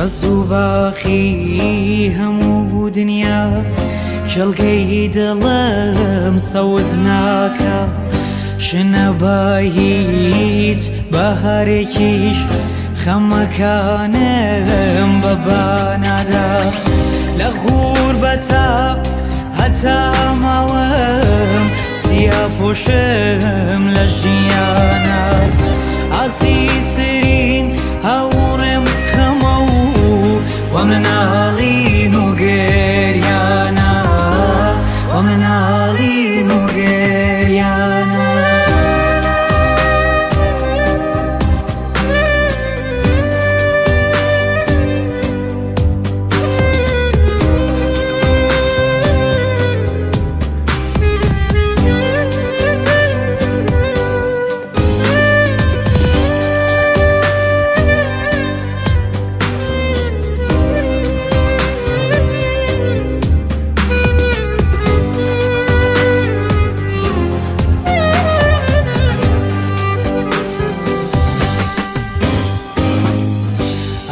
الزباخي همو دنيا شلقي دلم سوزناكا شنباهيج بهاركيش خمكانم ببانادا لغربتا هتا موام سيابوشم لجيانا عزيزرين هورم خمو ومن علي نوغيريانا ومن علي نوغيريانا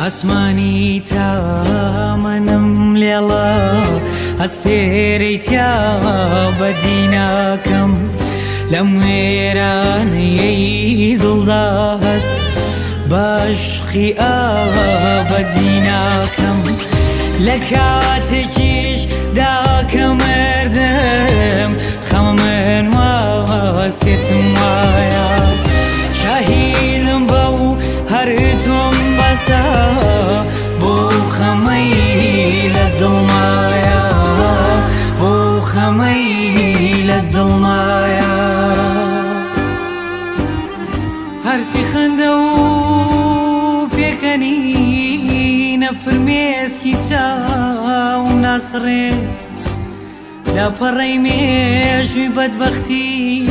اسماني تا منم ليلا السيري تا بديناكم لميران يدل داس باشخي بديناكم لكاتكيش داك مردم خممن واسيتم وايا شهيدم بو هرتم بسا بو خميل الظلمايا بو خميل الظلمايا هرسي خندو بيكني نفرميسكي تشاو ناصرين لا بريميش بدبختي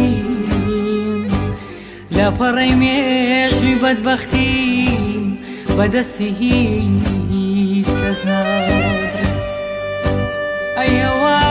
لا بريميش بدبختي بدسيس كزنار أيوة